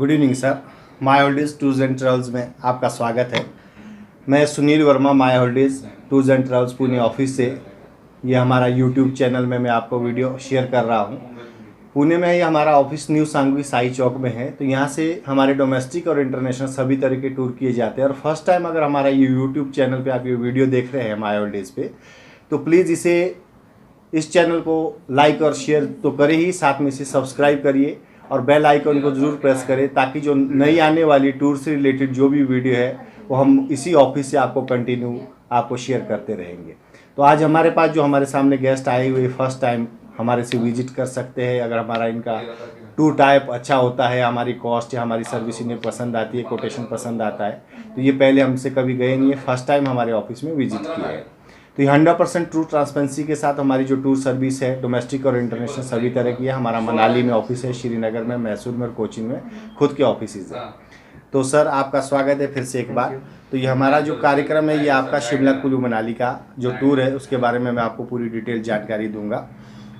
Good evening sir. My holidays tours and travels में आपका स्वागत है। मैं Sunil Verma, my holidays tours and travels Pune office से ये हमारा यूट्यूब चैनल में मैं आपको वीडियो शेयर कर रहा हूँ। पुणे में ही हमारा ऑफिस न्यू सांगवी साई चौक में है, तो यहाँ से हमारे डोमेस्टिक और इंटरनेशनल सभी तरह के टूर किए जाते हैं। और फर्स्ट टाइम अगर हमारा ये यूट्यूब चैनल पे आप ये वीडियो देख रहे हैं माय हॉलीडेज पे, तो प्लीज़ इस चैनल को लाइक और शेयर तो करें ही, साथ में इसे सब्सक्राइब करिए और बेल आइकन को ज़रूर प्रेस करें, ताकि जो नई आने वाली टूर से रिलेटेड जो भी वीडियो है वो हम इसी ऑफिस से आपको कंटिन्यू आपको शेयर करते रहेंगे। तो आज हमारे पास जो हमारे सामने गेस्ट आए हुए फर्स्ट टाइम हमारे से विजिट कर सकते हैं। अगर हमारा इनका टूर टाइप अच्छा होता है, हमारी कॉस्ट या हमारी सर्विस इन्हें पसंद आती है, कोटेशन पसंद आता है, तो ये पहले हमसे कभी गए नहीं है, फर्स्ट टाइम हमारे ऑफिस में विजिट किए हैं। तो ये 100% ट्रू ट्रांसपेरेंसी के साथ हमारी जो टूर सर्विस है डोमेस्टिक और इंटरनेशनल सभी तरह की है। हमारा मनाली में ऑफिस है, श्रीनगर में, मैसूर में और कोचीन में खुद के ऑफिस है। तो सर आपका स्वागत है फिर से एक बार। तो ये हमारा जो कार्यक्रम है ये आपका शिमला कुल्लू मनाली का जो टूर है उसके बारे में मैं आपको पूरी डिटेल जानकारी दूंगा।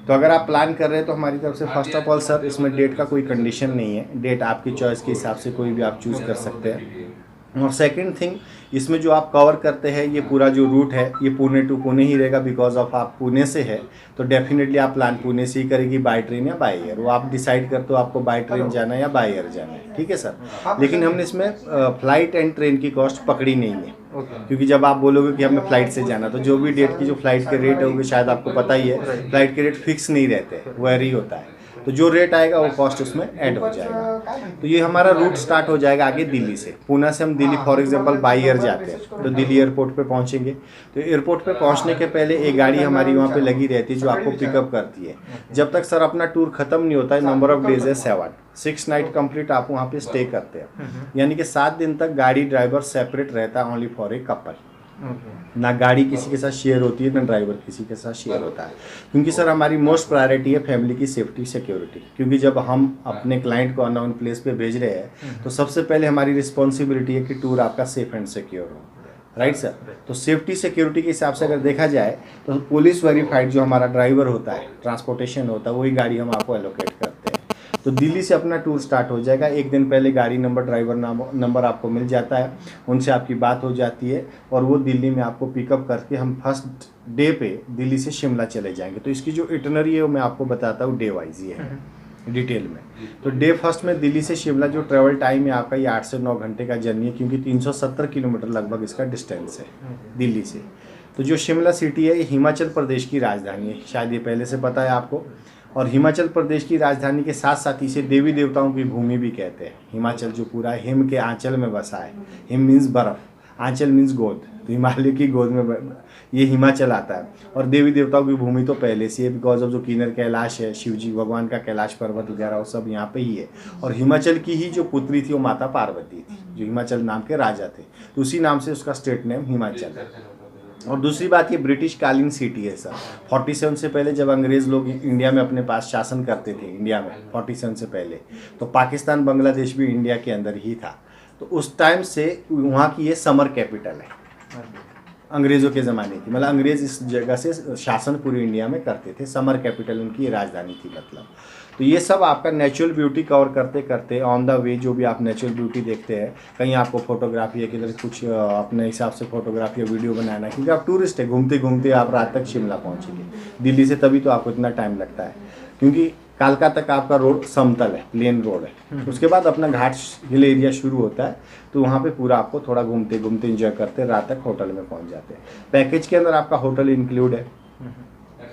तो अगर आप प्लान कर रहे हैं तो हमारी तरफ से फर्स्ट ऑफ ऑल सर इसमें डेट का कोई कंडीशन नहीं है, डेट आपकी चॉइस के हिसाब से कोई भी आप चूज़ कर सकते हैं। और सेकंड थिंग, इसमें जो आप कवर करते हैं ये पूरा जो रूट है ये पुणे टू पुणे ही रहेगा, बिकॉज ऑफ आप पुणे से है तो डेफिनेटली आप प्लान पुणे से ही करेगी, बाय ट्रेन या बाय एयर, वो आप डिसाइड करते हो आपको बाय ट्रेन जाना है या बाय एयर जाना है, ठीक है सर। लेकिन हमने इसमें फ्लाइट एंड ट्रेन की कॉस्ट पकड़ी नहीं है, क्योंकि जब आप बोलोगे कि हमें फ्लाइट से जाना तो जो भी डेट की जो फ्लाइट के रेट होंगे शायद आपको पता ही है, फ्लाइट के रेट फिक्स नहीं रहते, वेरी होता है, तो जो रेट आएगा वो कॉस्ट उसमें ऐड हो जाएगा। तो ये हमारा रूट स्टार्ट हो जाएगा आगे दिल्ली से। पुणे से हम Delhi for example by air जाते हैं तो दिल्ली एयरपोर्ट पे पहुंचेंगे। तो एयरपोर्ट पे पहुंचने के पहले एक गाड़ी हमारी वहाँ पे लगी रहती है जो आपको पिकअप करती है। जब तक सर अपना टूर खत्म नहीं होता है, नंबर ऑफ डेज है 6 नाइट कंप्लीट आप वहाँ पे स्टे करते हैं, यानी कि 7 दिन तक गाड़ी ड्राइवर सेपरेट रहता है, ओनली फॉर ए कपल। ना गाड़ी किसी के साथ शेयर होती है ना ड्राइवर किसी के साथ शेयर होता है, क्योंकि सर हमारी मोस्ट प्रायोरिटी है फैमिली की सेफ्टी सिक्योरिटी। क्योंकि जब हम अपने क्लाइंट को अननोन प्लेस पे भेज रहे हैं तो सबसे पहले हमारी रिस्पॉन्सिबिलिटी है कि टूर आपका सेफ एंड सिक्योर हो, राइट सर। तो सेफ्टी सिक्योरिटी के हिसाब से अगर देखा जाए तो पुलिस वेरीफाइड जो हमारा ड्राइवर होता है, ट्रांसपोर्टेशन होता है, वही गाड़ी हम आपको एलोकेट करते हैं। तो दिल्ली से अपना टूर स्टार्ट हो जाएगा। एक दिन पहले गाड़ी नंबर, ड्राइवर नंबर आपको मिल जाता है, उनसे आपकी बात हो जाती है और वो दिल्ली में आपको पिकअप करके हम फर्स्ट डे पे दिल्ली से शिमला चले जाएंगे। तो इसकी जो इटनरी है वो मैं आपको बताता हूँ डे वाइज ये है डिटेल में। तो डे फर्स्ट में दिल्ली से शिमला जो ट्रैवल टाइम है आपका ये 8 से 9 घंटे का जर्नी है, क्योंकि 370 किलोमीटर लगभग इसका डिस्टेंस है दिल्ली से। तो जो शिमला सिटी है ये हिमाचल प्रदेश की राजधानी है, शायद ये पहले से पता है आपको। और हिमाचल प्रदेश की राजधानी के साथ साथ इसे देवी देवताओं की भूमि भी कहते हैं। हिमाचल जो पूरा हिम के आंचल में बसा है, हिम मीन्स बर्फ, आंचल मीन्स गोद, तो हिमालय की गोद में ये हिमाचल आता है। और देवी देवताओं की भूमि तो पहले से है, बिकॉज ऑफ जो किन्नर कैलाश है, शिव जी भगवान का कैलाश पर्वत वगैरह वो सब यहाँ पे ही है। और हिमाचल की ही जो पुत्री थी वो माता पार्वती थी, जो हिमाचल नाम के राजा थे, तो उसी नाम से उसका स्टेट नेम हिमाचल है। और दूसरी बात ये ब्रिटिश कालीन सिटी है सर। 47 से पहले जब अंग्रेज़ लोग इंडिया में अपने पास शासन करते थे, इंडिया में 47 से पहले, तो पाकिस्तान बांग्लादेश भी इंडिया के अंदर ही था। तो उस टाइम से वहाँ की ये समर कैपिटल है, अंग्रेज़ों के ज़माने की, मतलब अंग्रेज़ इस जगह से शासन पूरी इंडिया में करते थे, समर कैपिटल उनकी राजधानी थी मतलब। तो ये सब आपका नेचुरल ब्यूटी कवर करते करते ऑन द वे जो भी आप नेचुरल ब्यूटी देखते हैं, कहीं आपको फोटोग्राफी है, किधर कुछ अपने हिसाब से फोटोग्राफी या वीडियो बनाना है, क्योंकि आप टूरिस्ट है, घूमते घूमते आप रात तक शिमला पहुँचेंगे दिल्ली से, तभी तो आपको इतना टाइम लगता है। क्योंकि कालका तक आपका रोड समतल है, प्लेन रोड है, उसके बाद अपना घाट हिल एरिया शुरू होता है, तो वहाँ पे पूरा आपको थोड़ा घूमते घूमते एंजॉय करते रात तक होटल में पहुँच जाते हैं। पैकेज के अंदर आपका होटल इंक्लूड है,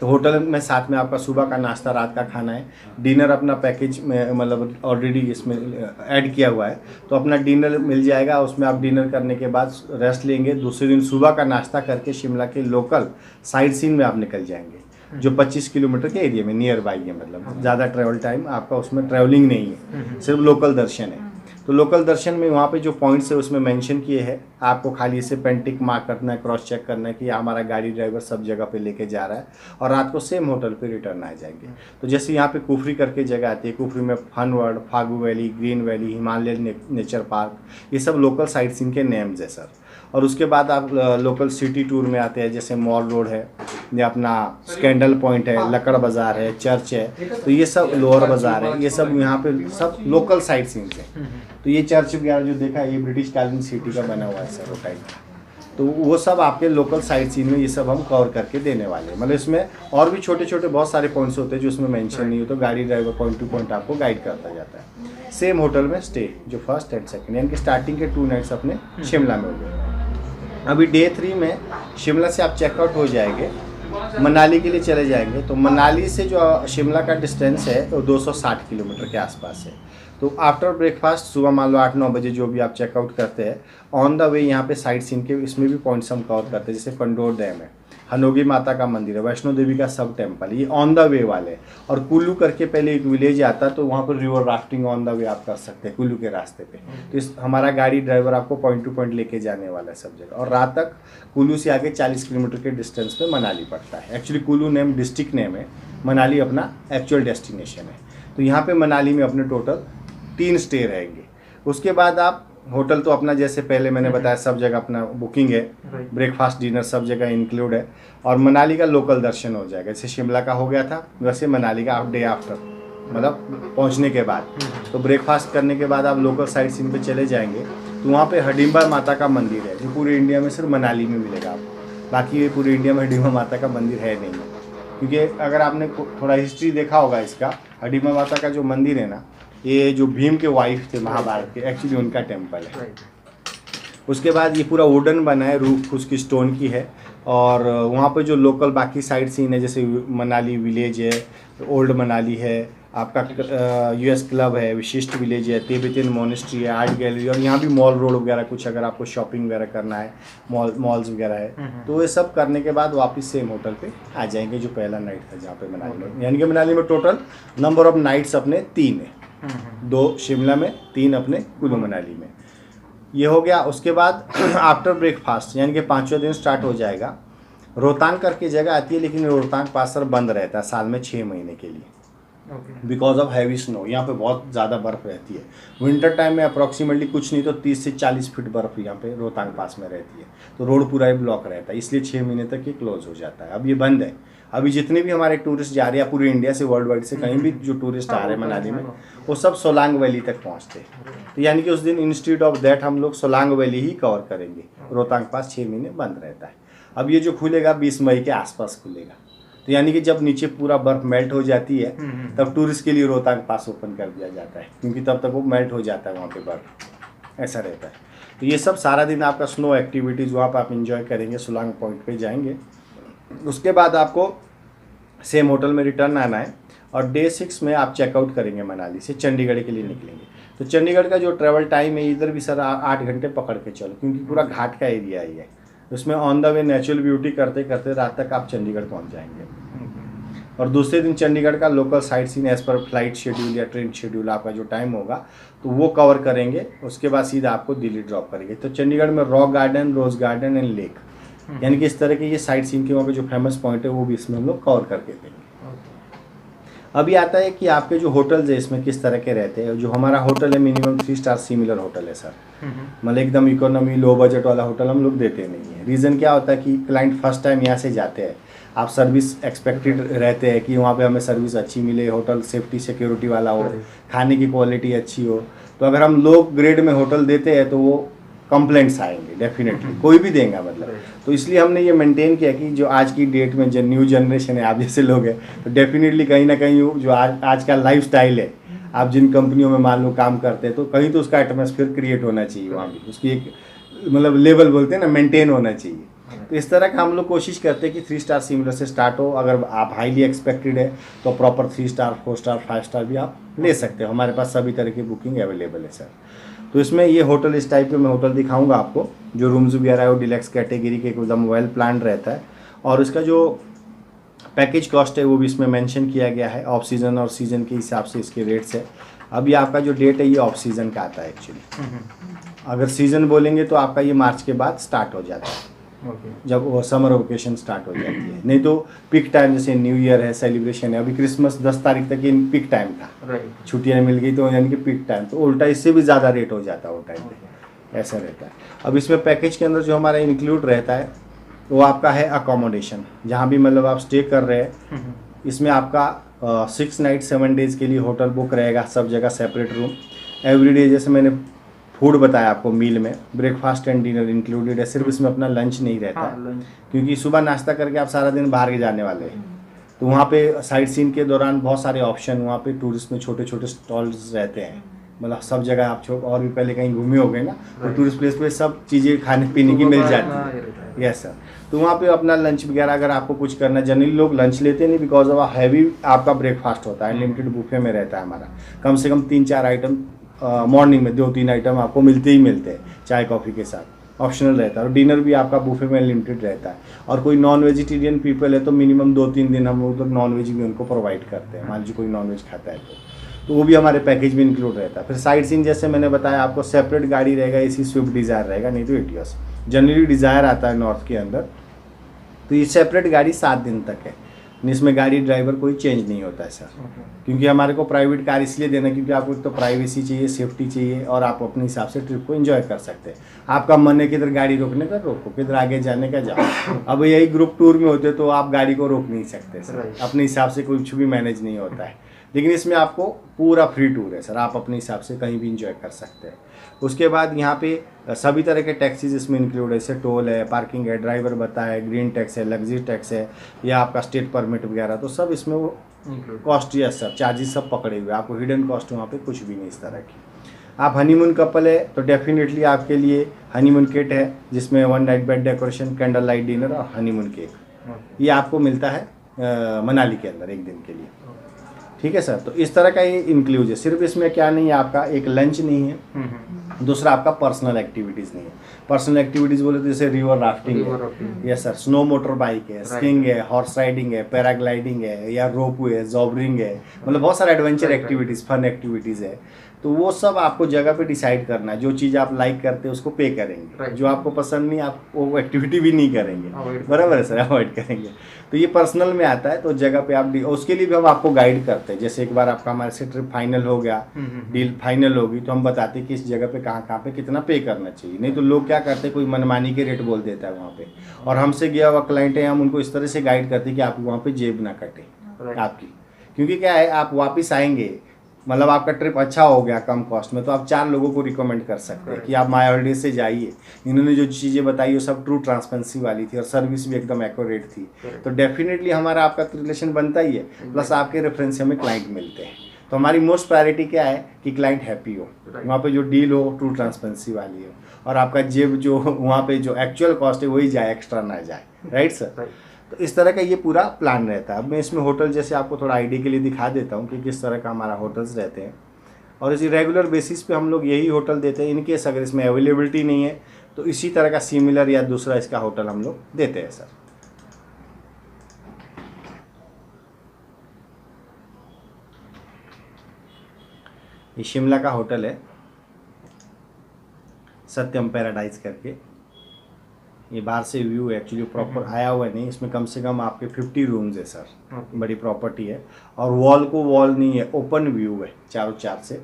तो होटल में साथ में आपका सुबह का नाश्ता, रात का खाना है, डिनर अपना पैकेज में मतलब ऑलरेडी इसमें ऐड किया हुआ है, तो अपना डिनर मिल जाएगा। उसमें आप डिनर करने के बाद रेस्ट लेंगे, दूसरे दिन सुबह का नाश्ता करके शिमला के लोकल साइट सीन में आप निकल जाएंगे, जो 25 किलोमीटर के एरिया में नियर बाई है, मतलब ज़्यादा ट्रैवल टाइम आपका उसमें ट्रैवलिंग नहीं है, सिर्फ लोकल दर्शन है। तो लोकल दर्शन में वहाँ पे जो पॉइंट्स है उसमें मेंशन किए हैं, आपको खाली इसे पेन टिक मार्क करना है, क्रॉस चेक करना है कि हमारा गाड़ी ड्राइवर सब जगह पे लेके जा रहा है, और रात को सेम होटल पे रिटर्न आ जाएंगे। तो जैसे यहाँ पे कुफरी करके जगह आती है, कुफरी में fun world, Fagu valley, green valley, Himalayan nature park, ये सब लोकल साइट सीन के नेम्स है सर। और उसके बाद आप लोकल सिटी टूर में आते हैं, जैसे मॉल रोड है या अपना स्कैंडल पॉइंट है, लकड़ बाज़ार है, चर्च है, तो ये सब लोअर बाज़ार है, ये सब यहाँ पे सब लोकल साइट सीन्स हैं। तो ये चर्च वगैरह जो देखा है ये ब्रिटिश कालीन सिटी का बना हुआ है सर, वो टाइप का। तो वो सब आपके लोकल साइट सीन में ये सब हम कवर करके देने वाले हैं। मतलब इसमें और भी छोटे छोटे बहुत सारे पॉइंट्स होते हैं जो इसमें मेंशन नहीं हो, तो गाड़ी ड्राइवर पॉइंट टू पॉइंट आपको गाइड करता जाता है। सेम होटल में स्टे जो फर्स्ट एंड सेकंड, यानी कि स्टार्टिंग के 2 नाइट्स अपने शिमला में हो गए। अभी डे 3 में शिमला से आप चेकआउट हो जाएंगे, मनाली के लिए चले जाएंगे। तो मनाली से जो शिमला का डिस्टेंस है वो 260 किलोमीटर के आसपास है। तो आफ्टर ब्रेकफास्ट सुबह मान लो 8-9 बजे जो भी आप चेकआउट करते हैं, ऑन द वे यहाँ पे साइट सीन के इसमें भी पॉइंट्स हम कवर करते हैं, जैसे पंडोर डैम है, हनोगी माता का मंदिर है, वैष्णो देवी का सब टेम्पल, ये ऑन द वे वाले। और कुल्लू करके पहले एक विलेज आता है, तो वहाँ पर river rafting on the way आप कर सकते हैं कुल्लू के रास्ते पे। तो इस हमारा गाड़ी ड्राइवर आपको पॉइंट टू पॉइंट लेके जाने वाला है सब जगह। और रात तक कुल्लू से आगे 40 किलोमीटर के डिस्टेंस पे मनाली पड़ता है। Actually Kullu name district name है, मनाली अपना एक्चुअल डेस्टिनेशन है। तो यहाँ पे मनाली में अपने टोटल 3 स्टे रहेंगे। उसके बाद आप होटल तो अपना जैसे पहले मैंने बताया सब जगह अपना बुकिंग है, ब्रेकफास्ट डिनर सब जगह इंक्लूड है। और मनाली का लोकल दर्शन हो जाएगा, जैसे शिमला का हो गया था वैसे मनाली का डे आफ्टर, मतलब पहुंचने के बाद। तो ब्रेकफास्ट करने के बाद आप लोकल साइट सीन पे चले जाएंगे, तो वहाँ पे हडिम्बा माता का मंदिर है जो पूरे इंडिया में सिर्फ मनाली में मिलेगा आपको। बाकी ये पूरे इंडिया में हडिम्बा माता का मंदिर है नहीं है, क्योंकि अगर आपने थोड़ा हिस्ट्री देखा होगा इसका, हडिम्बा माता का जो मंदिर है ना, ये जो भीम के वाइफ थे महाभारत के, एक्चुअली उनका टेम्पल है। उसके बाद ये पूरा वुडन बना है, रूफ उसकी स्टोन की है। और वहाँ पे जो लोकल बाकी साइट सीन है, जैसे मनाली विलेज है, ओल्ड मनाली है, आपका यूएस क्लब है, विशिष्ट विलेज है, तिब्बतन मोनेस्ट्री है, आर्ट गैलरी, और यहाँ भी मॉल रोड वगैरह कुछ अगर आपको शॉपिंग वगैरह करना है, मॉल्स वगैरह है, तो ये सब करने के बाद वापस सेम होटल पे आ जाएंगे जो पहला नाइट था जहाँ पे मनाली में। यानी कि मनाली में टोटल नंबर ऑफ नाइट्स अपने 3 है, 2 शिमला में, 3 अपने कुल्लू मनाली में। ये हो गया। उसके बाद आफ्टर ब्रेकफास्ट यानी कि 5वां दिन स्टार्ट हो जाएगा। रोहतांग करके जगह आती है, लेकिन रोहतांग पास सर बंद रहता है साल में 6 महीने के लिए, बिकॉज ऑफ हैवी स्नो। यहाँ पे बहुत ज़्यादा बर्फ़ रहती है। विंटर टाइम में अप्रॉक्सीमेटली कुछ नहीं तो 30 से 40 फीट बर्फ़ यहाँ पे रोहतांग पास में रहती है, तो रोड पूरा ही ब्लॉक रहता है, इसलिए 6 महीने तक ये क्लोज हो जाता है। अब ये बंद है। अभी जितने भी हमारे टूरिस्ट जा रहे हैं पूरे इंडिया से, वर्ल्ड वाइड से कहीं भी जो टूरिस्ट आ रहे हैं मनाली में, वो सब सोलांग वैली तक पहुँचते हैं। तो यानी कि उस दिन इंस्टीट्यूट ऑफ दैट हम लोग सोलांग वैली ही कवर करेंगे। रोहतांग पास 6 महीने बंद रहता है। अब ये जो खुलेगा 20 मई के आसपास खुलेगा, तो यानी कि जब नीचे पूरा बर्फ मेल्ट हो जाती है तब टूरिस्ट के लिए रोहतांग पास ओपन कर दिया जाता है, क्योंकि तब तक वो मेल्ट हो जाता है वहाँ पे बर्फ, ऐसा रहता है। तो ये सब सारा दिन आपका स्नो एक्टिविटीज़ वहाँ पर आप इंजॉय करेंगे, सोलांग पॉइंट पे जाएंगे। उसके बाद आपको सेम होटल में रिटर्न आना है और डे 6 में आप चेकआउट करेंगे मनाली से, चंडीगढ़ के लिए निकलेंगे। तो चंडीगढ़ का जो ट्रैवल टाइम है इधर भी सर 8 घंटे पकड़ के चलो, क्योंकि पूरा घाट का एरिया ही है। उसमें on the way natural beauty करते करते रात तक आप चंडीगढ़ पहुंच जाएंगे। और दूसरे दिन चंडीगढ़ का लोकल साइट सीन एज पर फ्लाइट शेड्यूल या ट्रेन शेड्यूल आपका जो टाइम होगा तो वो कवर करेंगे। उसके बाद सीधा आपको दिल्ली ड्रॉप करेंगे। तो चंडीगढ़ में rock garden, rose garden and lake, यानी कि इस तरह के ये साइट सीन के वहाँ पे जो फेमस पॉइंट है वो भी इसमें हम लोग कवर करके देंगे। अभी आता है कि आपके जो होटल्स है इसमें किस तरह के रहते हैं। जो हमारा होटल है मिनिमम 3 स्टार सिमिलर होटल है सर, मतलब एकदम इकोनॉमी लो बजट वाला होटल हम लोग देते नहीं है। रीज़न क्या होता है कि क्लाइंट फर्स्ट टाइम यहाँ से जाते हैं, आप सर्विस एक्सपेक्टेड रहते हैं कि वहाँ पे हमें सर्विस अच्छी मिले, होटल सेफ्टी सिक्योरिटी वाला हो, खाने की क्वालिटी अच्छी हो। तो अगर हम लो ग्रेड में होटल देते हैं तो वो कंप्लेंट्स आएंगे डेफिनेटली, कोई भी देगा मतलब। तो इसलिए हमने ये मेंटेन किया कि जो आज की डेट में जो न्यू जनरेशन है, आप जैसे लोग हैं, तो डेफिनेटली कहीं ना कहीं जो आज का लाइफ स्टाइल है, आप जिन कंपनियों में मान लो काम करते हैं तो कहीं तो उसका एटमॉस्फेयर क्रिएट होना चाहिए वहाँ भी, उसकी एक मतलब लेवल बोलते हैं ना, मेंटेन होना चाहिए। तो इस तरह का हम लोग कोशिश करते हैं कि 3 स्टार सिमिलर से स्टार्ट हो। अगर आप हाईली एक्सपेक्टेड है तो प्रॉपर 3 स्टार, 4 स्टार, 5 स्टार भी आप ले सकते हो। हमारे पास सभी तरह की बुकिंग अवेलेबल है सर। तो इसमें ये होटल इस टाइप के मैं होटल दिखाऊंगा आपको। जो रूम्स वगैरह है वो डिलक्स कैटेगरी के एकदम वेल प्लान रहता है। और इसका जो पैकेज कॉस्ट है वो भी इसमें मेंशन किया गया है। ऑफ सीज़न और सीज़न के हिसाब से इसके रेट्स है। अभी आपका जो डेट है ये ऑफ सीज़न का आता है एक्चुअली। अगर सीज़न बोलेंगे तो आपका ये मार्च के बाद स्टार्ट हो जाता है, जब वो समर वेकेशन स्टार्ट हो जाती है। नहीं तो पिक टाइम जैसे न्यू ईयर है, सेलिब्रेशन है, अभी क्रिसमस 10 तारीख तक ये पिक टाइम था, छुट्टियाँ मिल गई तो यानी कि पिक टाइम, तो उल्टा इससे भी ज़्यादा रेट हो जाता है वो टाइम पे। ऐसा रहता है। अब इसमें पैकेज के अंदर जो हमारा इंक्लूड रहता है वो आपका है अकोमोडेशन, जहाँ भी मतलब आप स्टे कर रहे हैं इसमें आपका 6 नाइट 7 डेज़ के लिए होटल बुक रहेगा, सब जगह सेपरेट रूम। एवरीडे जैसे मैंने फूड बताया आपको, मील में ब्रेकफास्ट एंड डिनर इंक्लूडेड है, सिर्फ इसमें अपना लंच नहीं रहता है, क्योंकि सुबह नाश्ता करके आप सारा दिन बाहर के जाने वाले हैं। तो वहाँ पे साइट सीन के दौरान बहुत सारे ऑप्शन, वहाँ पे टूरिस्ट में छोटे छोटे स्टॉल्स रहते हैं, मतलब सब जगह आप और भी पहले कहीं घूमे हो गए ना, तो टूरिस्ट प्लेस पे सब चीज़ें खाने पीने की मिल जाती है। Yes sir. तो वहाँ पे अपना लंच वगैरह अगर आपको कुछ करना, जनरली लोग लंच लेते नहीं बिकॉज ऑफ हैवी आपका ब्रेकफास्ट होता है, लिमिटेड बुफे में रहता है हमारा, कम से कम 3-4 आइटम मॉर्निंग में 2-3 आइटम आपको मिलते ही मिलते हैं चाय कॉफ़ी के साथ, ऑप्शनल रहता है। और डिनर भी आपका बुफे में लिमिटेड रहता है। और कोई नॉन वेजिटेरियन पीपल है तो मिनिमम 2-3 दिन हम लोग नॉन वेज भी उनको प्रोवाइड करते हैं, मान लीजिए कोई नॉन वेज खाता है तो वो भी हमारे पैकेज में इंक्लूड रहता है। फिर साइट सीन जैसे मैंने बताया आपको, सेपरेट गाड़ी रहेगा, एसी स्विफ्ट डिज़ायर रहेगा, नहीं तो एटियोस। जनरली डिज़ायर आता है नॉर्थ के अंदर, तो ये सेपरेट गाड़ी 7 दिन तक है, इसमें गाड़ी ड्राइवर कोई चेंज नहीं होता है सर। क्योंकि हमारे को प्राइवेट कार इसलिए देना क्योंकि आपको तो प्राइवेसी चाहिए, सेफ्टी चाहिए, और आप अपने हिसाब से ट्रिप को एंजॉय कर सकते हैं। आपका मन है किधर गाड़ी रोकने का रोको, किधर आगे जाने का जाओ। अब यही ग्रुप टूर में होते तो आप गाड़ी को रोक नहीं सकते सर, अपने हिसाब से कुछ भी मैनेज नहीं होता है। लेकिन इसमें आपको पूरा फ्री टूर है सर, आप अपने हिसाब से कहीं भी इंजॉय कर सकते हैं। उसके बाद यहाँ पे सभी तरह के टैक्सीज इसमें इंक्लूड है, जैसे टोल है, पार्किंग है, ड्राइवर बताए, ग्रीन टैक्स है, लग्जरी टैक्स है, या आपका स्टेट परमिट वगैरह, तो सब इसमें वो कॉस्ट या सब चार्जेस सब पकड़े हुए, आपको हिडन कॉस्ट वहाँ पे कुछ भी नहीं इस तरह की। आप हनीमून कपल है तो डेफिनेटली आपके लिए हनीमून किट है, जिसमें 1 night bed decoration, candle light dinner और हनीमून केक, ये आपको मिलता है मनाली के अंदर 1 दिन के लिए। ठीक है सर। तो इस तरह का ये इंक्लूड है। सिर्फ इसमें क्या नहीं है, आपका एक लंच नहीं है, दूसरा आपका पर्सनल एक्टिविटीज़ नहीं है। पर्सनल एक्टिविटीज़ बोले तो जैसे रिवर राफ्टिंग है, yes sir, snow motor bike है, स्कीइंग है, हॉर्स राइडिंग है, पैराग्लाइडिंग है, या रोपवे है, जॉबरिंग है, मतलब बहुत सारे एडवेंचर एक्टिविटीज़, फन एक्टिविटीज़ है। तो वो सब आपको जगह पे डिसाइड करना है, जो चीज़ आप लाइक करते हैं उसको पे करेंगे, जो आपको पसंद नहीं आप वो एक्टिविटी भी नहीं करेंगे, बराबर है सर, अवॉइड करेंगे। तो ये पर्सनल में आता है, तो जगह पे आप उसके लिए भी हम आपको गाइड करते हैं। जैसे एक बार आपका हमारे से ट्रिप फाइनल हो गया, डील फाइनल होगी, तो हम बताते हैं कि इस जगह पे कहाँ पे कितना पे करना चाहिए। नहीं तो लोग क्या करते हैं, कोई मनमानी के रेट बोल देता है वहाँ पे, और हमसे गया हुआ क्लाइंट है, हम उनको इस तरह से गाइड करते हैं कि आप वहाँ पे जेब ना कटे आपकी, क्योंकि क्या है आप वापस आएंगे, मतलब आपका ट्रिप अच्छा हो गया कम कॉस्ट में, तो आप 4 लोगों को रिकमेंड कर सकते हैं कि आप माय हॉलिडेज से जाइए। इन्होंने जो चीज़ें बताई वो सब ट्रू ट्रांसपेरेंसी वाली थी, और सर्विस भी एकदम एक्यूरेट थी। तो डेफिनेटली हमारा आपका रिलेशन बनता ही है, प्लस आपके रेफरेंस से हमें क्लाइंट मिलते हैं। तो हमारी मोस्ट प्रायोरिटी क्या है कि क्लाइंट हैप्पी हो, वहाँ पे जो डील हो ट्रू ट्रांसपेरेंसी वाली हो, और आपका जेब जो वहाँ पे जो एक्चुअल कॉस्ट है वही जाए, एक्स्ट्रा ना जाए। Right sir. तो इस तरह का ये पूरा प्लान रहता है। अब मैं इसमें होटल जैसे आपको थोड़ा आइडिया के लिए दिखा देता हूँ कि किस तरह का हमारा होटल्स रहते हैं, और इसी रेगुलर बेसिस पे हम लोग यही होटल देते हैं। इनकेस अगर इसमें अवेलेबिलिटी नहीं है तो इसी तरह का सिमिलर या दूसरा इसका होटल हम लोग देते हैं सर। ये शिमला का होटल है, सत्यम पैराडाइज करके। ये बाहर से व्यू है, एक्चुअली प्रॉपर आया हुआ नहीं, इसमें कम से कम आपके 50 रूम्स है सर, बड़ी प्रॉपर्टी है, और वॉल को वॉल नहीं है, ओपन व्यू है चारों चार से।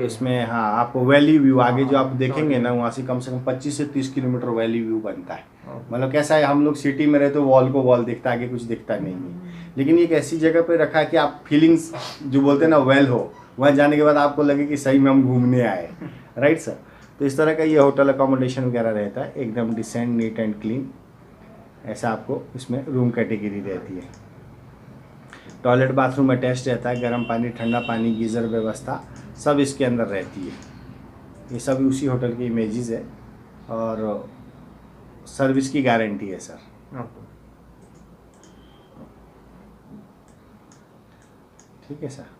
इसमें हाँ आपको वैली व्यू आगे जो आप देखेंगे ना, वहाँ से कम 25 से 30 किलोमीटर वैली व्यू बनता है। मतलब कैसा है, हम लोग सिटी में रहे तो वॉल को वॉल दिखता है, आगे कुछ दिखता नहीं है, लेकिन एक ऐसी जगह पे रखा है कि आप फीलिंग्स जो बोलते हैं ना वेल हो, वहाँ जाने के बाद आपको लगे कि सही में हम घूमने आए। Right sir. तो इस तरह का ये होटल अकोमोडेशन वगैरह रहता है, एकदम डिसेंट, नीट एंड क्लीन, ऐसा आपको इसमें रूम कैटेगरी रहती है। टॉयलेट बाथरूम अटैच रहता है, गर्म पानी, ठंडा पानी, गीज़र व्यवस्था सब इसके अंदर रहती है। ये सब उसी होटल की इमेजेस है, और सर्विस की गारंटी है सर। ठीक है सर।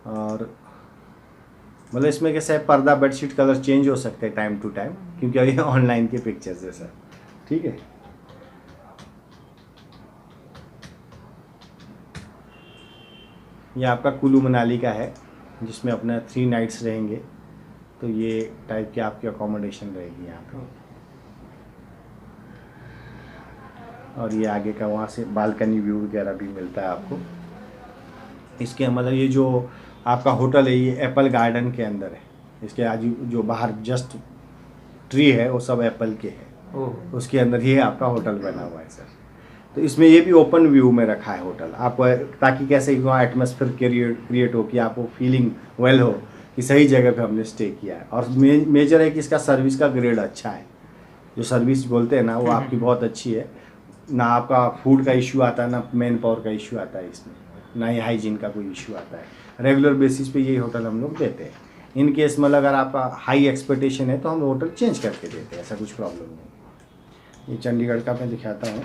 और मतलब इसमें कैसा है, पर्दा बेडशीट कलर चेंज हो सकते हैं टाइम टू टाइम, क्योंकि ये ऑनलाइन के पिक्चर्स है सर। ठीक है। ये आपका कुल्लू मनाली का है, जिसमें अपना 3 नाइट्स रहेंगे, तो ये टाइप की आपकी अकोमोडेशन रहेगी यहाँ पे। और ये आगे का वहाँ से बालकनी व्यू वगैरह भी मिलता है आपको। इसके मतलब ये जो आपका होटल है ये एप्पल गार्डन के अंदर है। इसके आजू जो बाहर जस्ट ट्री है वो सब एप्पल के है, उसके अंदर ये आपका होटल बना हुआ है सर। तो इसमें ये भी ओपन व्यू में रखा है होटल आपको, ताकि कैसे वहाँ एटमॉस्फेयर क्रिएट हो कि आपको फीलिंग वेल हो कि सही जगह पे हमने स्टे किया है। और मेजर है कि इसका सर्विस का ग्रेड अच्छा है, जो सर्विस बोलते हैं ना वो आपकी बहुत अच्छी है। ना आपका फूड का इश्यू आता है, ना मैन पावर का इश्यू आता है इसमें, ना ही हाइजीन का कोई इश्यू आता है। रेगुलर बेसिस पे यही होटल हम लोग देते हैं। इन केस मतलब अगर आपका हाई एक्सपेक्टेशन है तो हम होटल चेंज करके देते हैं, ऐसा कुछ प्रॉब्लम नहीं। ये चंडीगढ़ का मैं दिखाता हूँ।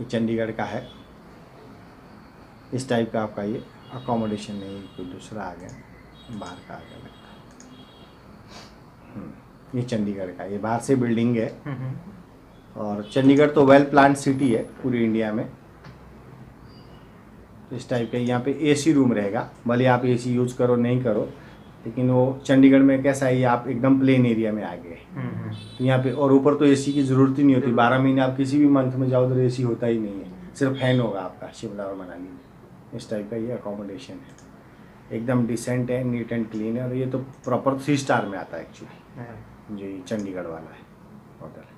ये चंडीगढ़ का है, इस टाइप का आपका ये अकोमोडेशन नहीं, कोई दूसरा आ गया, बाहर का आ गया लगता है। ये चंडीगढ़ का, ये बाहर से बिल्डिंग है। और चंडीगढ़ तो वेल प्लान्ड सिटी है पूरी इंडिया में। तो इस टाइप का यहाँ पे एसी रूम रहेगा, भले आप एसी यूज़ करो नहीं करो, लेकिन वो चंडीगढ़ में कैसा है, आप एकदम प्लेन एरिया में आ गए तो यहाँ पे। और ऊपर तो एसी की ज़रूरत ही नहीं होती, 12 महीने आप किसी भी मंथ में जाओ तो एसी होता ही नहीं है, सिर्फ फैन होगा आपका शिमला और मनाली में। इस टाइप का ये अकोमोडेशन है, एकदम डिसेंट है, नीट एंड क्लीन है। और ये तो प्रॉपर 3 स्टार में आता है एक्चुअली, जो ये चंडीगढ़ वाला है होटल।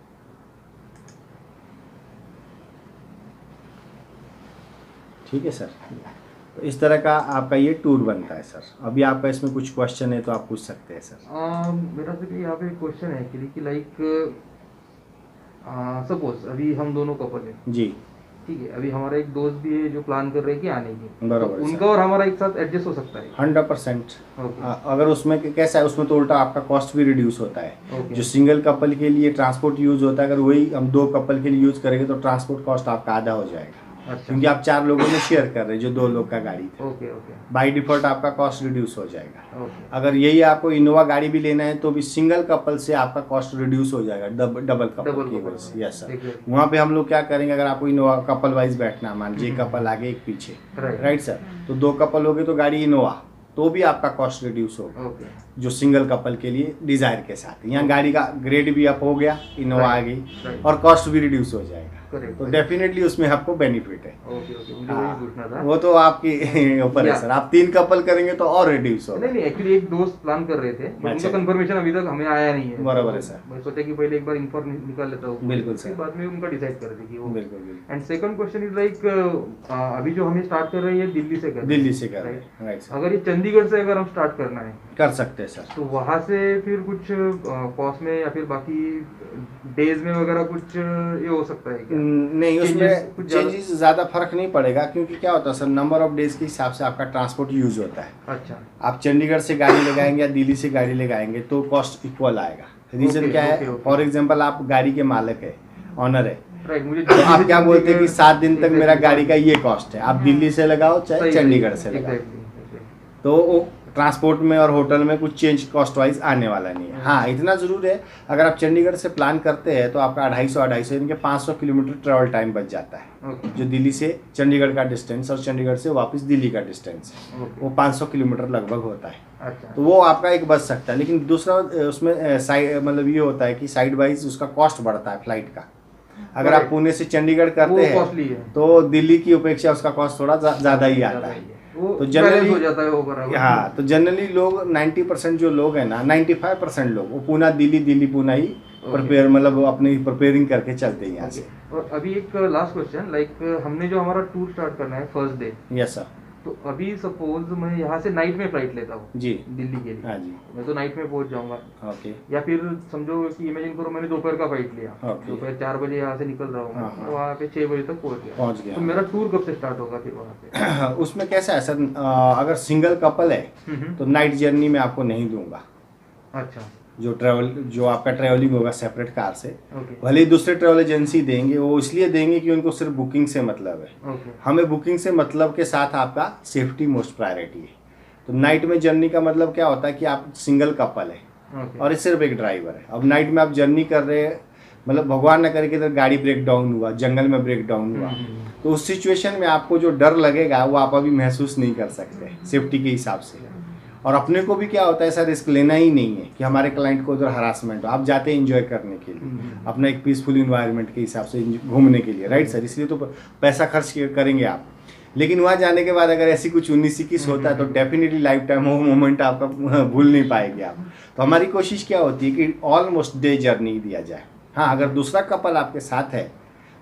ठीक है सर, तो इस तरह का आपका ये टूर बनता है सर। अभी आपका इसमें कुछ क्वेश्चन है तो आप पूछ सकते हैं सर। मेरा सर यहाँ पे क्वेश्चन है कि लाइक सपोज अभी हम दोनों कपल हैं जी, ठीक है, अभी हमारा एक दोस्त भी है जो प्लान कर रहे हैं कि आने की, बराबर, तो उनका और हमारा एक साथ एडजस्ट हो सकता है 100%। ओके अगर उसमें कैसा है, उसमें तो उल्टा आपका कॉस्ट भी रिड्यूस होता है। ओके जो सिंगल कपल के लिए ट्रांसपोर्ट यूज़ होता है, अगर वही हम 2 कपल के लिए यूज़ करेंगे तो ट्रांसपोर्ट कॉस्ट आपका आधा हो जाएगा, अच्छा क्योंकि आप 4 लोगों में शेयर कर रहे हैं, जो 2 लोग का गाड़ी था। ओके ओके बाई डिफॉल्ट आपका कॉस्ट रिड्यूस हो जाएगा। ओके अगर यही आपको इनोवा गाड़ी भी लेना है तो भी सिंगल कपल से आपका कॉस्ट रिड्यूस हो जाएगा, डबल कपल की वजह से। यस सर, वहाँ पे हम लोग क्या करेंगे, अगर आपको इनोवा कपल वाइज बैठना, मान लीजिए कपल आगे एक पीछे, राइट सर, तो 2 कपल हो गए तो गाड़ी इनोवा, तो भी आपका कॉस्ट रिड्यूस होगा ओके जो सिंगल कपल के लिए डिजायर के साथ। यहाँ गाड़ी का ग्रेड भी अप हो गया, इनोवा आ गई, और कॉस्ट भी रिड्यूस हो जाएगा, तो डेफिनेटली उसमें आपको बेनिफिट है। ओके ओके मुझे वही पूछना था। वो तो आपकी ऊपर है सर, आप 3 कपल करेंगे तो और रिड्यूस होगा। नहीं एक्चुअली एक दोस्त प्लान कर रहे थे, उनका कंफर्मेशन अभी तक हमें आया नहीं है। बराबर है सर, मैं सोचा कि पहले एक बार इन्फॉर्म निकाल लेता हूँ, बिल्कुल सर, बाद में उनका डिसाइड कर देगी वो। बिल्कुल बिल्कुल। And second question is like अभी जो हमें स्टार्ट कर रहे हैं दिल्ली से कर दिल्ली से कर रहे हैं, राइट सर। अगर ये चंडीगढ़ से अगर हम स्टार्ट करना है कर सकते हैं सर। तो वहाँ से फिर कुछ कॉस्ट में या फिर बाकी डेज में वगैरह कुछ ये हो सकता है क्या? नहीं, उसमें चेंजेस ज़्यादा फर्क नहीं पड़ेगा, क्योंकि क्या होता है सर, नंबर ऑफ डेज के हिसाब से आपका ट्रांसपोर्ट यूज होता है। अच्छा, आप चंडीगढ़ से गाड़ी लगाएंगे या दिल्ली से गाड़ी लगाएंगे तो कॉस्ट इक्वल आएगा। रीजन क्या है, फॉर एग्जाम्पल आप गाड़ी के मालिक है, ऑनर है, राइट, मुझे तो आप क्या बोलते हैं कि 7 दिन तक मेरा गाड़ी का ये कॉस्ट है, आप दिल्ली से लगाओ चाहे चंडीगढ़ से लगाओ, तो ट्रांसपोर्ट में और होटल में कुछ चेंज कॉस्ट वाइज आने वाला नहीं है। हाँ, इतना ज़रूर है, अगर आप चंडीगढ़ से प्लान करते हैं तो आपका 250 इनके 500 किलोमीटर ट्रैवल टाइम बच जाता है। जो दिल्ली से चंडीगढ़ का डिस्टेंस और चंडीगढ़ से वापस दिल्ली का डिस्टेंस है, वो 500 किलोमीटर लगभग होता है। अच्छा, तो वो आपका एक बच सकता है। लेकिन दूसरा उसमें साइड मतलब ये होता है कि साइड वाइज उसका कॉस्ट बढ़ता है फ्लाइट का। अगर आप पुणे से चंडीगढ़ करते हैं तो दिल्ली की अपेक्षा उसका कॉस्ट थोड़ा ज़्यादा ही आता है। तो जनरली हो जाता है वो बराबर। हाँ, तो जनरली लोग 90% जो लोग हैं ना, 95% लोग वो पूना दिल्ली पूना ही प्रिपेयर मतलब अपनी प्रिपेयरिंग करके चलते हैं यहाँ से। और अभी एक लास्ट क्वेश्चन, लाइक हमने जो हमारा टूर स्टार्ट करना है फर्स्ट डे, यस सर, तो अभी सपोज मैं यहाँ से नाइट में फ्लाइट लेता हूँ जी दिल्ली के लिए, हाँ जी, मैं तो नाइट में पहुँच जाऊँगा, ओके, या फिर समझो कि इमेजिन करो मैंने दोपहर का फ्लाइट लिया, ओके, दोपहर 4 बजे यहाँ से निकल रहा हूँ, हाँ। वहाँ पे 6 बजे तक पहुँच गया, तो मेरा टूर कब से स्टार्ट होगा फिर वहाँ पे? उसमें कैसा है सर, अगर सिंगल कपल है तो नाइट जर्नी में आपको नहीं दूंगा। अच्छा, जो आपका ट्रैवलिंग होगा सेपरेट कार से, भले ही दूसरे ट्रैवल एजेंसी देंगे, वो इसलिए देंगे कि उनको सिर्फ बुकिंग से मतलब है। हमें बुकिंग से मतलब के साथ आपका सेफ्टी मोस्ट प्रायोरिटी है। तो नाइट में जर्नी का मतलब क्या होता है कि आप सिंगल कपल है और सिर्फ एक ड्राइवर है। अब नाइट में आप जर्नी कर रहे हैं, मतलब भगवान न करे कि गाड़ी ब्रेक डाउन हुआ, जंगल में ब्रेक डाउन हुआ, तो उस सिचुएशन में आपको जो डर लगेगा वो आप अभी महसूस नहीं कर सकते सेफ्टी के हिसाब से। और अपने को भी क्या होता है, ऐसा रिस्क लेना ही नहीं है कि हमारे क्लाइंट को उधर हरासमेंट हो। आप जाते हैं एंजॉय करने के लिए, अपना एक पीसफुल इन्वायरमेंट के हिसाब से घूमने के लिए, राइट सर, इसलिए तो पैसा खर्च करेंगे आप। लेकिन वहाँ जाने के बाद अगर ऐसी कुछ 19-21 होता है तो डेफिनेटली लाइफ टाइम वो मोमेंट आपका भूल नहीं पाएंगे आप। तो हमारी कोशिश क्या होती है कि ऑलमोस्ट डे जर्नी दिया जाए। हाँ, अगर दूसरा कपल आपके साथ है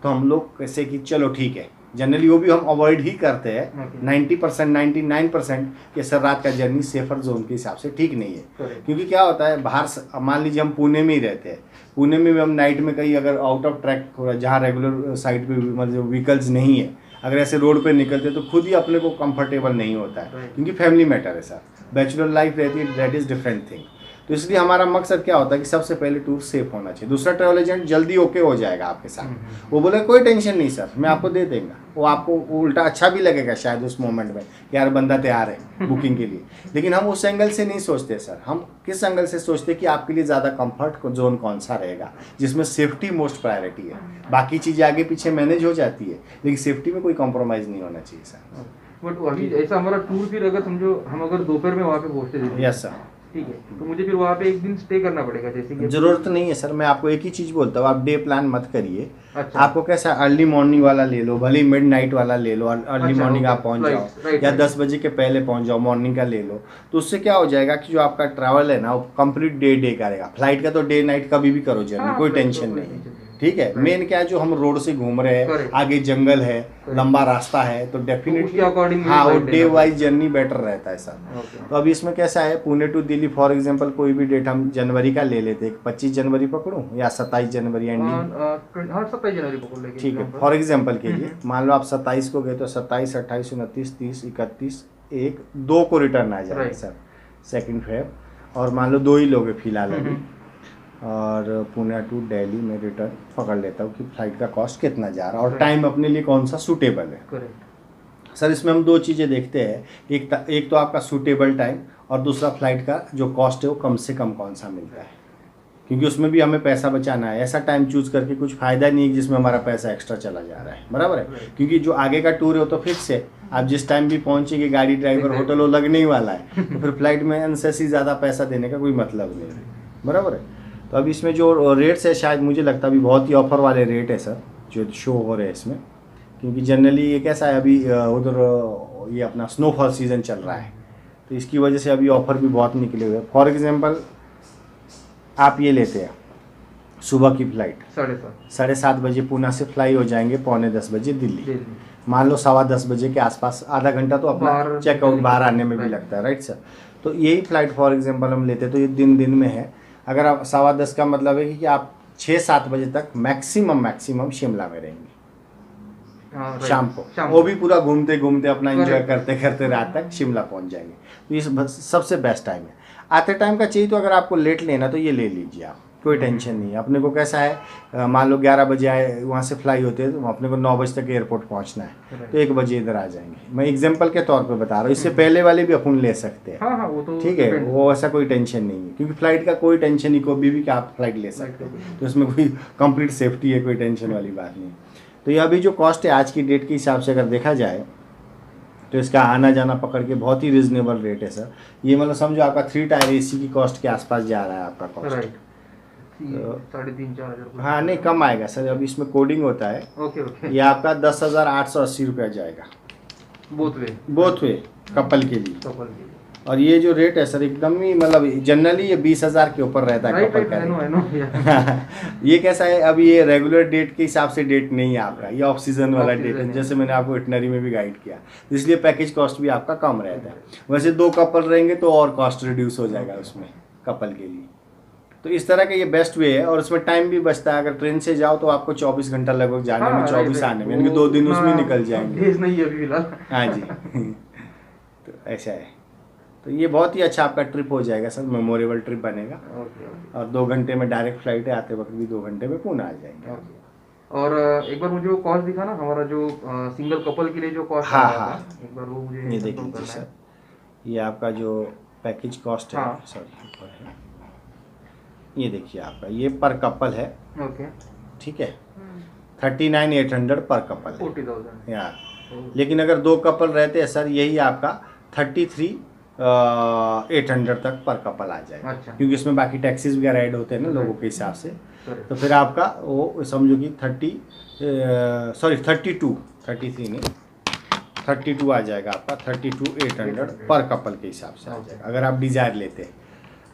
तो हम लोग कैसे कि चलो ठीक है, जनरली वो भी हम अवॉइड ही करते हैं 90% 99% कि सर रात का जर्नी सेफर जोन के हिसाब से ठीक नहीं है। क्योंकि क्या होता है, बाहर मान लीजिए हम पुणे में ही रहते हैं, पुणे में भी हम नाइट में कहीं अगर आउट ऑफ ट्रैक जहाँ रेगुलर साइड पे मतलब व्हीकल्स नहीं है, अगर ऐसे रोड पे निकलते तो खुद ही अपने को कंफर्टेबल नहीं होता है, क्योंकि फैमिली मैटर है सर, बैचलर लाइफ रहती है, दैट इज़ डिफरेंट थिंग। तो इसलिए हमारा मकसद क्या होता है कि सबसे पहले टूर सेफ होना चाहिए। दूसरा ट्रैवल एजेंट जल्दी ओके हो जाएगा आपके साथ, वो बोले कोई टेंशन नहीं सर, मैं आपको दे देंगे। वो आपको उल्टा अच्छा भी लगेगा शायद उस मोमेंट में कि यार बंदा तैयार है बुकिंग के लिए। लेकिन हम उस एंगल से नहीं सोचते सर, हम किस एंगल से सोचते कि आपके लिए ज़्यादा कंफर्ट जोन कौन सा रहेगा, जिसमें सेफ्टी मोस्ट प्रायोरिटी है। बाकी चीज़ें आगे पीछे मैनेज हो जाती है, लेकिन सेफ्टी में कोई कॉम्प्रोमाइज़ नहीं होना चाहिए सर। बट अभी ऐसा हमारा टूर फिर अगर समझो हम अगर दोपहर में वहाँ पे पहुँचते थे, यस सर, ठीक है, तो मुझे फिर वहाँ पे एक दिन स्टे करना पड़ेगा जैसे कि? जरूरत नहीं है सर, मैं आपको एक ही चीज़ बोलता हूँ, आप डे प्लान मत करिए। अच्छा। आपको कैसा अर्ली मॉर्निंग वाला ले लो, भले मिड नाइट वाला ले लो, अर्ली अच्छा, मॉर्निंग ओके, आप पहुंच राइट, जाओ राइट, या राइट। 10 बजे के पहले पहुंच जाओ, मॉर्निंग का ले लो। तो उससे क्या हो जाएगा कि जो आपका ट्रैवल है ना वो कंप्लीट डे का रहेगा। फ्लाइट का तो डे नाइट कभी भी करो जर्नी, हाँ, कोई फ्लाइट टेंशन तो कोई नहीं टेंशन है, नहीं। ठीक है। मेन क्या है, जो हम रोड से घूम रहे हैं, Correct। आगे जंगल है, लंबा रास्ता है, तो उसके डेफिनेटली according हाँ वो flight डे लेना वाइज जर्नी बेटर रहता है सर। ओके। तो अभी इसमें कैसा है, Pune to Delhi for example कोई भी डेट हम जनवरी का ले लेते हैं, 25 जनवरी पकड़ूं या 27 जनवरी एंडिंग, हाँ 27 जनवरी पकड़ लेंगे ठीक है। example। फॉर एग्जांपल के लिए मान लो आप 27 को गए तो 27, 28, 29, 30, 31, 1, 2 को रिटर्न आ जाएगा Right। Sir, 2 Feb. और मान लो 2 ही लोग फिलहाल अभी, और पुणे टू दिल्ली में रिटर्न पकड़ लेता हूँ कि फ्लाइट का कॉस्ट कितना जा रहा है और टाइम अपने लिए कौन सा सूटेबल है। करेक्ट सर इसमें हम 2 चीज़ें देखते हैं, एक तो आपका सूटेबल टाइम और दूसरा फ्लाइट का जो कॉस्ट है वो कम से कम कौन सा मिलता है, क्योंकि उसमें भी हमें पैसा बचाना है। ऐसा टाइम चूज करके कुछ फ़ायदा नहीं है जिसमें हमारा पैसा एक्स्ट्रा चला जा रहा है, बराबर है। क्योंकि जो आगे का टूर है वो तो फिक्स है, आप जिस टाइम भी पहुंचेंगे गाड़ी ड्राइवर होटल वो लगने ही वाला है, तो फिर फ्लाइट में अनसेसरी ज़्यादा पैसा देने का कोई मतलब नहीं है, बराबर है। तो अब इसमें जो रेट्स है शायद मुझे लगता है अभी बहुत ही ऑफर वाले रेट है सर जो शो हो रहे हैं इसमें, क्योंकि जनरली ये कैसा है अभी उधर ये अपना स्नोफॉल सीज़न चल रहा है, तो इसकी वजह से अभी ऑफर भी बहुत निकले हुए हैं। फॉर एग्जांपल आप ये लेते हैं सुबह की फ्लाइट 7:30 बजे पुणे से फ्लाई हो जाएंगे, 9:45 बजे दिल्ली। मान लो 10:15 बजे के आसपास आधा घंटा तो अपना चेकआउट बाहर आने में भी लगता है, राइट सर। तो यही फ्लाइट फॉर एग्जांपल हम लेते हैं तो ये दिन में है। अगर आप 10:15 का मतलब है कि आप 6-7 बजे तक मैक्सिमम शिमला में रहेंगे, शाम को, वो भी पूरा घूमते घूमते अपना एंजॉय करते करते रात तक शिमला पहुंच जाएंगे। तो ये सबसे बेस्ट टाइम है। आते टाइम का चाहिए तो अगर आपको लेट लेना तो ये ले लीजिए आप, कोई टेंशन नहीं है। अपने को कैसा है, मान लो 11 बजे आए वहाँ से फ्लाई होते हैं तो अपने को 9 बजे तक एयरपोर्ट पहुँचना है, तो 1 बजे इधर आ जाएंगे। मैं एग्जांपल के तौर पे बता रहा हूँ, इससे पहले वाले भी अपन ले सकते हैं, वो तो ठीक है, वो ऐसा कोई टेंशन नहीं है, क्योंकि फ्लाइट का कोई टेंशन नहीं, कोई भी कि आप फ्लाइट ले सकते हैं, तो इसमें कोई कंप्लीट सेफ्टी है, कोई टेंशन वाली बात नहीं। तो ये अभी जो कॉस्ट है आज की डेट के हिसाब से अगर देखा जाए तो इसका आना जाना पकड़ के बहुत ही रिजनेबल रेट है सर। ये मतलब समझो आपका 3 टायर AC की कॉस्ट के आसपास जा रहा है आपका कॉस्ट, 3,500-4,000। हाँ नहीं कम आएगा सर, अभी इसमें कोडिंग होता है। ओके ये आपका 10,880 रुपया जाएगा बोथ वे कपल के लिए। और ये जो रेट है सर एकदम ही मतलब जनरली ये 20,000 के ऊपर रहता है कपल का। ये कैसा है, अब ये रेगुलर डेट के हिसाब से डेट नहीं है आपका, ये ऑफ सीजन वाला डेट है, जैसे मैंने आपको इटनरी में भी गाइड किया, इसलिए पैकेज कॉस्ट भी आपका कम रहता है। वैसे 2 कपल रहेंगे तो और कॉस्ट रिड्यूस हो जाएगा उसमें कपल के लिए। तो इस तरह का ये बेस्ट वे है और उसमें टाइम भी बचता है। अगर ट्रेन से जाओ तो आपको 24 घंटा लगभग जाने में, 24 आने में, यानी कि 2 दिन उसमें निकल जाएंगे। हाँ जी तो ऐसा है। तो ये बहुत ही अच्छा आपका ट्रिप हो जाएगा सर, मेमोरेबल ट्रिप बनेगा। और 2 घंटे में डायरेक्ट फ्लाइट है, आते वक्त भी 2 घंटे में पुणे आ जाएंगे। और एक बार मुझे वो कॉस्ट दिखा ना हमारा जो सिंगल कपल के लिए जो कॉस्ट, हाँ एक बार वो मुझे ये देख लीजिए सर, ये आपका जो पैकेज कॉस्ट है सर, ये देखिए आपका ये पर कपल है, ओके ठीक है, 39,800 पर कपल 40,000 यार। लेकिन अगर 2 कपल रहते हैं सर, यही आपका 33 800 तक पर कपल आ जाएगा। अच्छा। क्योंकि इसमें बाकी टैक्सीज वगैरह ऐड होते हैं ना लोगों के हिसाब से। Correct. तो फिर आपका वो समझो कि 33 नहीं 32 आ जाएगा आपका, 32,800 पर कपल के हिसाब से आ जाएगा अगर आप डिजायर लेते हैं।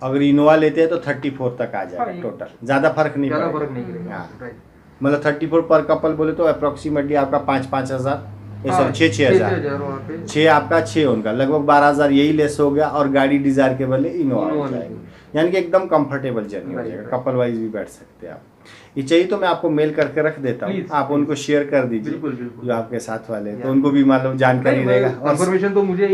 अगर इनोवा लेते हैं तो 34 तक आ जाएगा टोटल, ज़्यादा फर्क नहीं ज़्यादा पड़ेगा। फर्क नहीं पड़ेगा। हाँ। Right. मतलब 34 पर कपल बोले तो अप्रोक्सीमेटली आपका 5-5 हज़ार, हाँ, 6-6 हज़ार, वहाँ पे 6 आपका 6 उनका, लगभग 12,000 यही लेस हो गया और गाड़ी डिजायर के बदले इनोवा हो इनोवा जाएगी। यानी कि एकदम कंफर्टेबल जर्नी हो Right, जाएगा, right. कपल वाइज भी बैठ सकते हैं आप। ये चाहिए तो मैं आपको मेल करके रख देता हूँ, Please, आप उनको शेयर कर दीजिए बिल्कुल बिल्कुल। जो आपके साथ वाले हैं, तो Yeah. उनको भी मालूम जानकारी रहेगा। और कंफर्मेशन तो मुझे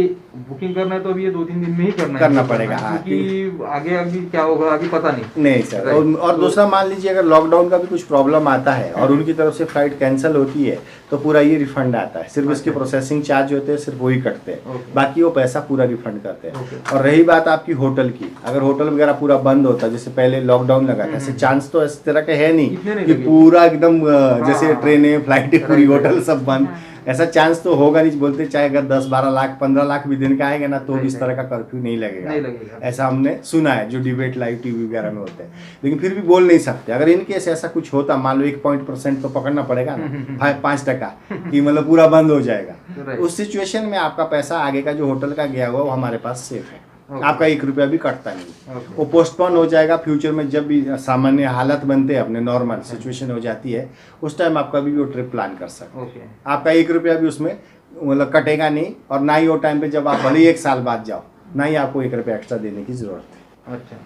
बुकिंग करना है तो अभी ये 2-3 दिन में ही करना पड़ेगा, हाँ, क्योंकि आगे अभी क्या होगा अभी पता नहीं। नहीं सर। Right. और दूसरा मान लीजिए अगर लॉकडाउन का भी कुछ प्रॉब्लम आता है और उनकी तरफ से फ्लाइट कैंसिल होती है तो पूरा ये रिफंड आता है, सिर्फ इसके अच्छा। प्रोसेसिंग चार्ज होते हैं, सिर्फ वही कटते हैं, Okay. बाकी वो पैसा पूरा रिफंड करते हैं। Okay. और रही बात आपकी होटल की, अगर होटल वगैरह पूरा बंद होता जैसे पहले लॉकडाउन लगा था, ऐसे चांस तो इस तरह के है इतने नहीं नहीं कि लगे। पूरा एकदम जैसे हाँ, ट्रेनें फ्लाइटें पूरी Right, right. होटल सब बंद, ऐसा चांस तो होगा नहीं। बोलते चाहे अगर 10-12 लाख 15 लाख भी दिन का आएगा ना तो भी इस तरह का कर्फ्यू नहीं नहीं लगेगा, लगेगा। ऐसा हमने सुना है जो डिबेट लाइव टीवी वगैरह में होते हैं। लेकिन फिर भी बोल नहीं सकते, अगर इन केस ऐसा कुछ होता, मान लो 1% तो पकड़ना पड़ेगा ना, 5% कि मतलब पूरा बंद हो जाएगा, Right. उस सिचुएशन में आपका पैसा आगे का जो होटल का गया हुआ वो हमारे पास सेफ है। Okay. आपका 1 रुपया भी कटता नहीं, Okay. वो पोस्टपोन हो जाएगा। फ्यूचर में जब भी सामान्य हालत बनते हैं, अपने नॉर्मल सिचुएशन हो जाती है, उस टाइम आप कभी भी वो ट्रिप प्लान कर सकते हैं। ओके। आपका 1 रुपया भी उसमें मतलब कटेगा नहीं, और ना ही वो टाइम पे जब आप भले ही 1 साल बाद जाओ, ना ही आपको 1 रुपया एक्स्ट्रा देने की जरूरत है। अच्छा।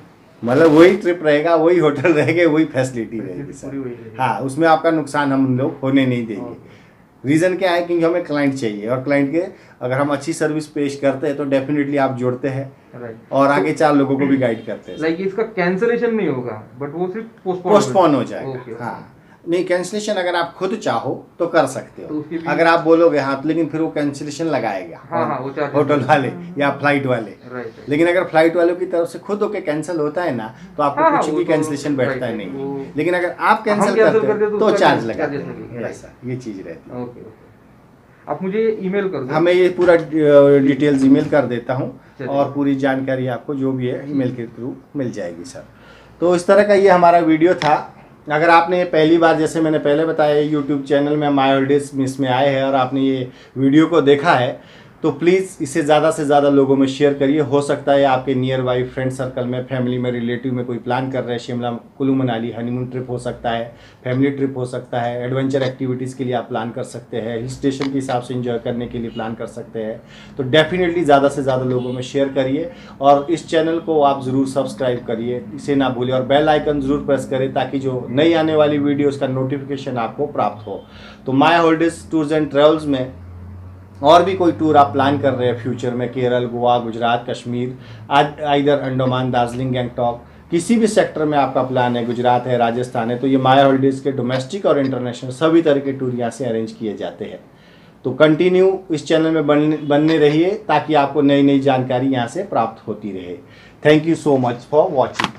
मतलब वही ट्रिप रहेगा, वही होटल रहेगा, वही फैसिलिटी रहेगी पूरी सर। वही रहेगी। हाँ, उसमें आपका नुकसान हम लोग होने नहीं देंगे। Okay. रीज़न क्या है, क्योंकि हमें क्लाइंट चाहिए, और क्लाइंट के अगर हम अच्छी सर्विस पेश करते हैं तो डेफिनेटली आप जोड़ते हैं Right. और आगे 4 लोगों को भी गाइड करते हैं। लाइक इसका कैंसलेशन नहीं होगा, बट वो सिर्फ पोस्टपोन हो जाएगा। Okay. हाँ, नहीं कैंसिलेशन अगर आप खुद चाहो तो कर सकते तो हो, उसकी भी- अगर आप बोलोगे हाँ तो, लेकिन फिर वो कैंसिलेशन लगाएगा हाँ, वो charges होटल वाले या फ्लाइट वाले। राइट। लेकिन अगर फ्लाइट वालों की तरफ से खुद होके कैंसिल होता है ना तो आपको हाँ, कुछ वो भी तो- कैंसिलेशन बैठता है right, नहीं। वो- लेकिन अगर आप कैंसिल हम cancel करते करते हो तो तो उसका चार्ज charges लगाते हैं, लगेंगे, ऐसा ये चीज़ रहती है। ओके। आप मुझे ईमेल कर दो। हमें ये पूरा डिटेल्स ईमेल कर देता हूँ चलिए। और पूरी जानकारी आपको जो भी है ईमेल के थ्रू मिल जाएगी सर। तो इस तरह का ये हमारा वीडियो था। अगर आपने पहली बार, जैसे मैंने पहले बताया, यूट्यूब चैनल में माय हॉलिडेज मिस में आए हैं और आपने ये वीडियो को देखा है तो प्लीज़ इसे ज़्यादा से ज़्यादा लोगों में शेयर करिए। हो सकता है आपके नियर बाई फ्रेंड सर्कल में, फैमिली में, रिलेटिव में कोई प्लान कर रहे हैं, शिमला कुल्लू मनाली हनीमून ट्रिप हो सकता है, फैमिली ट्रिप हो सकता है, एडवेंचर एक्टिविटीज़ के लिए आप प्लान कर सकते हैं, हिल स्टेशन के हिसाब से एंजॉय करने के लिए प्लान कर सकते हैं। तो डेफिनेटली ज़्यादा से ज़्यादा लोगों में शेयर करिए और इस चैनल को आप ज़रूर सब्सक्राइब करिए, इसे ना भूलिए, और बेल आइकन ज़रूर प्रेस करें ताकि जो नई आने वाली वीडियोज़ का नोटिफिकेशन आपको प्राप्त हो। तो my holidays tours and travels में और भी कोई टूर आप प्लान कर रहे हैं फ्यूचर में, केरल, गोवा, गुजरात, कश्मीर, इधर अंडमान, दार्जिलिंग, गैंगटॉक, किसी भी सेक्टर में आपका प्लान है, गुजरात है, राजस्थान है, तो ये माय हॉलिडेज़ के डोमेस्टिक और इंटरनेशनल सभी तरह के टूर यहाँ से अरेंज किए जाते हैं। तो कंटिन्यू इस चैनल में बनने रहिए ताकि आपको नई नई जानकारी यहाँ से प्राप्त होती रहे। Thank you so much for watching.